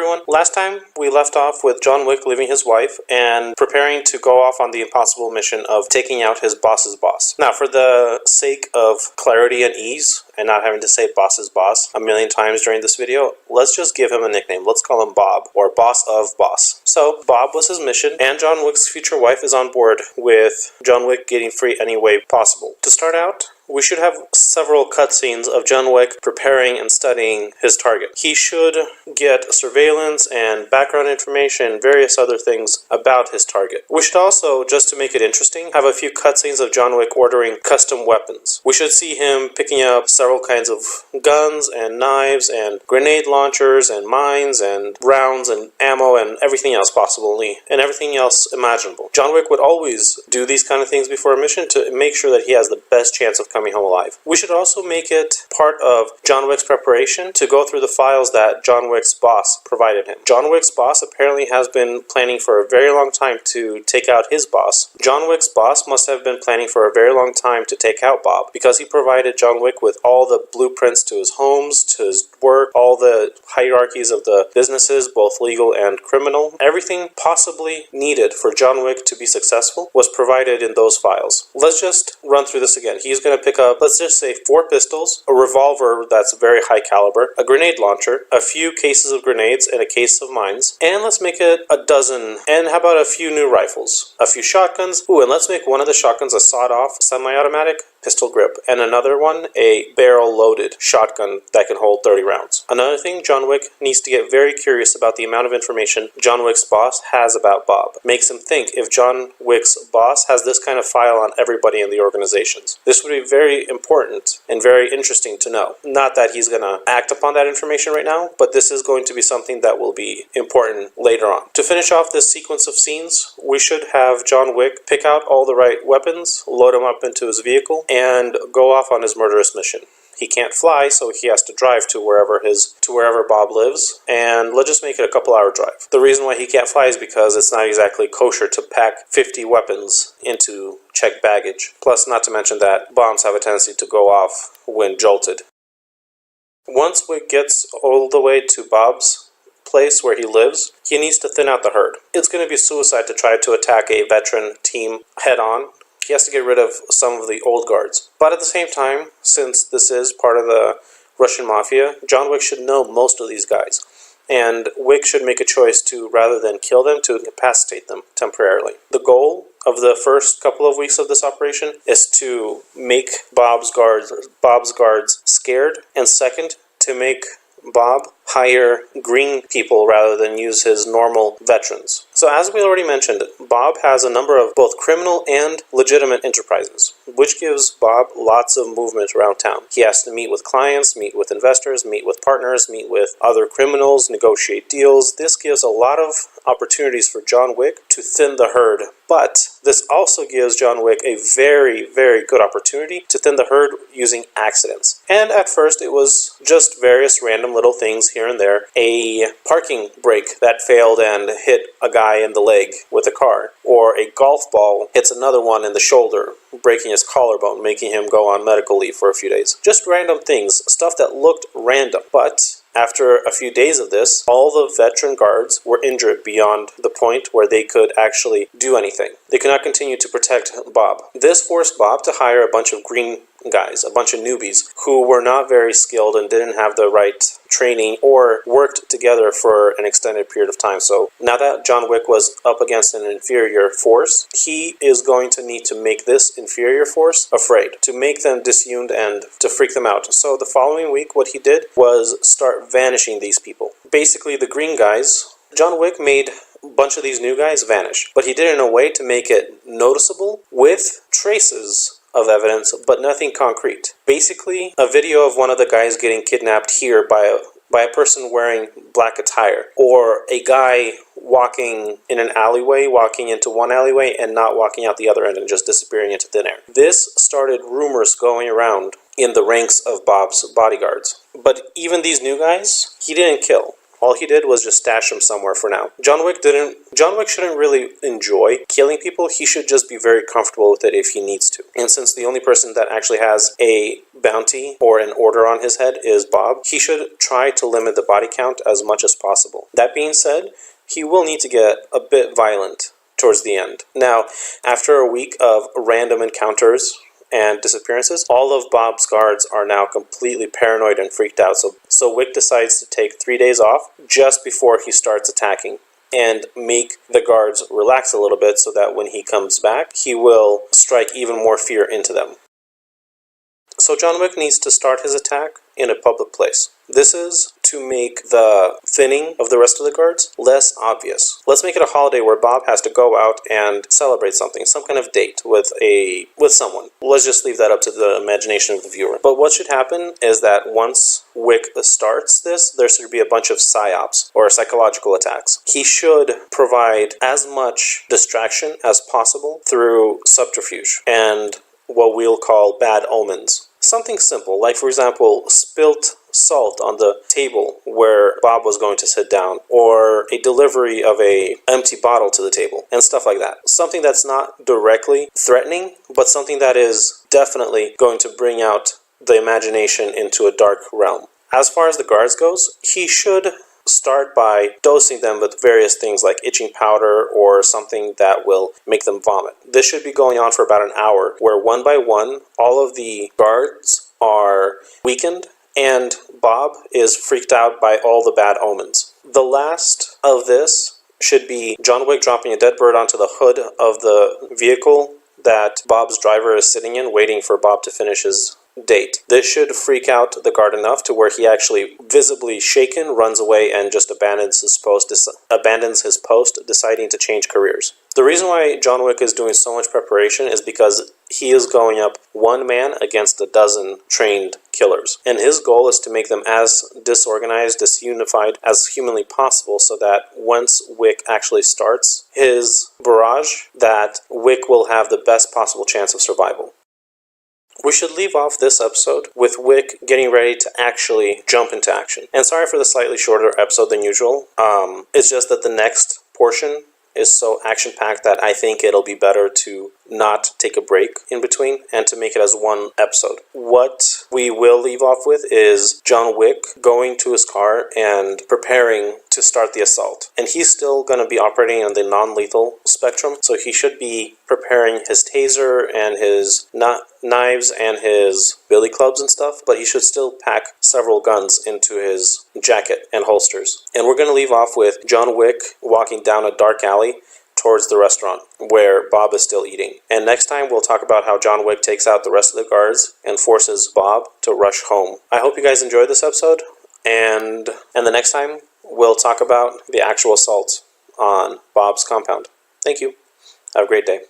everyone. Last time we left off with John Wick leaving his wife and preparing to go off on the impossible mission of taking out his boss's boss. Now, for the sake of clarity and ease, and not having to say boss's boss a million times during this video, let's just give him a nickname. Let's call him Bob, or Boss of Boss. So, Bob was his mission, and John Wick's future wife is on board with John Wick getting free any way possible. To start out, we should have several cutscenes of John Wick preparing and studying his target. He should get surveillance and background information and various other things about his target. We should also, just to make it interesting, have a few cutscenes of John Wick ordering custom weapons. We should see him picking up several kinds of guns and knives and grenade launchers and mines and rounds and ammo and everything else possibly, and everything else imaginable. John Wick would always do these kind of things before a mission to make sure that he has the best chance of coming home alive. We should also make it part of John Wick's preparation to go through the files that John Wick's boss provided him. John Wick's boss apparently has been planning for a very long time to take out his boss. John Wick's boss must have been planning for a very long time to take out Bob, because he provided John Wick with all the blueprints to his homes, to his work, all the hierarchies of the businesses, both legal and criminal. Everything possibly needed for John Wick to be successful was provided in those files. Let's just run through this again. He's going to pick up, let's just say, 4 pistols, a revolver that's very high caliber, a grenade launcher, a few cases of grenades, and a case of mines. And let's make it a dozen. And how about a few new rifles? A few shotguns. Ooh, and let's make one of the shotguns a sawed-off semi-automatic pistol grip, and another one a barrel-loaded shotgun that can hold 30 rounds. Another thing, John Wick needs to get very curious about the amount of information John Wick's boss has about Bob. Makes him think if John Wick's boss has this kind of file on everybody in the organizations. This would be very important and very interesting to know. Not that he's going to act upon that information right now, but this is going to be something that will be important later on. To finish off this sequence of scenes, we should have John Wick pick out all the right weapons, load them up into his vehicle, and go off on his murderous mission. He can't fly, so he has to drive to wherever Bob lives, and let's just make it a couple-hour drive. The reason why he can't fly is because it's not exactly kosher to pack 50 weapons into checked baggage. Plus, not to mention that bombs have a tendency to go off when jolted. Once Wick gets all the way to Bob's place where he lives, he needs to thin out the herd. It's going to be suicide to try to attack a veteran team head-on. He has to get rid of some of the old guards. But at the same time, since this is part of the Russian mafia, John Wick should know most of these guys. And Wick should make a choice to, rather than kill them, to incapacitate them temporarily. The goal of the first couple of weeks of this operation is to make Bob's guards scared, and second, to make Bob hire green people rather than use his normal veterans. So as we already mentioned, Bob has a number of both criminal and legitimate enterprises, which gives Bob lots of movement around town. He has to meet with clients, meet with investors, meet with partners, meet with other criminals, negotiate deals. This gives a lot of opportunities for John Wick to thin the herd, but this also gives John Wick a very, very good opportunity to thin the herd using accidents. And at first it was just various random little things here and there. A parking brake that failed and hit a guy in the leg with a car, or a golf ball hits another one in the shoulder, breaking his collarbone, making him go on medical leave for a few days. Just random things, stuff that looked random, but after a few days of this, all the veteran guards were injured beyond the point where they could actually do anything. They could not continue to protect Bob. This forced Bob to hire a bunch of green guys, a bunch of newbies, who were not very skilled and didn't have the right training or worked together for an extended period of time. So now that John Wick was up against an inferior force, he is going to need to make this inferior force afraid, to make them disuned and to freak them out. So the following week, what he did was start vanishing these people. Basically, the green guys, John Wick made a bunch of these new guys vanish, but he did it in a way to make it noticeable with traces of evidence, but nothing concrete. Basically, a video of one of the guys getting kidnapped here by a person wearing black attire, or a guy walking in an alleyway, walking into one alleyway and not walking out the other end and just disappearing into thin air. This started rumors going around in the ranks of Bob's bodyguards. But even these new guys, he didn't kill. All he did was just stash them somewhere for now. John Wick shouldn't really enjoy killing people. He should just be very comfortable with it if he needs to. And since the only person that actually has a bounty or an order on his head is Bob, he should try to limit the body count as much as possible. That being said, he will need to get a bit violent towards the end. Now, after a week of random encounters and disappearances, all of Bob's guards are now completely paranoid and freaked out. So Wick decides to take 3 days off just before he starts attacking and make the guards relax a little bit so that when he comes back, he will strike even more fear into them. So John Wick needs to start his attack in a public place. This is to make the thinning of the rest of the guards less obvious. Let's make it a holiday where Bob has to go out and celebrate something, some kind of date with someone. Let's just leave that up to the imagination of the viewer. But what should happen is that once Wick starts this, there should be a bunch of psyops, or psychological attacks. He should provide as much distraction as possible through subterfuge and what we'll call bad omens. Something simple, like for example, spilt salt on the table where Bob was going to sit down, or a delivery of an empty bottle to the table, and stuff like that. Something that's not directly threatening, but something that is definitely going to bring out the imagination into a dark realm. As far as the guards goes, he should start by dosing them with various things like itching powder or something that will make them vomit. This should be going on for about an hour, where one by one, all of the guards are weakened and Bob is freaked out by all the bad omens. The last of this should be John Wick dropping a dead bird onto the hood of the vehicle that Bob's driver is sitting in, waiting for Bob to finish his date. This should freak out the guard enough to where he actually, visibly shaken, runs away and just abandons his post, deciding to change careers. The reason why John Wick is doing so much preparation is because he is going up one man against a dozen trained killers. And his goal is to make them as disorganized, disunified as humanly possible, so that once Wick actually starts his barrage, that Wick will have the best possible chance of survival. We should leave off this episode with Wick getting ready to actually jump into action. And sorry for the slightly shorter episode than usual. It's just that the next portion is so action-packed that I think it'll be better to not take a break in between and to make it as one episode. What we will leave off with is John Wick going to his car and preparing to start the assault. And he's still going to be operating on the non-lethal spectrum, so he should be preparing his taser and his knives and his billy clubs and stuff, but he should still pack several guns into his jacket and holsters. And we're going to leave off with John Wick walking down a dark alley towards the restaurant where Bob is still eating. And next time we'll talk about how John Wick takes out the rest of the guards and forces Bob to rush home. I hope you guys enjoyed this episode, and the next time we'll talk about the actual assault on Bob's compound. Thank you. Have a great day.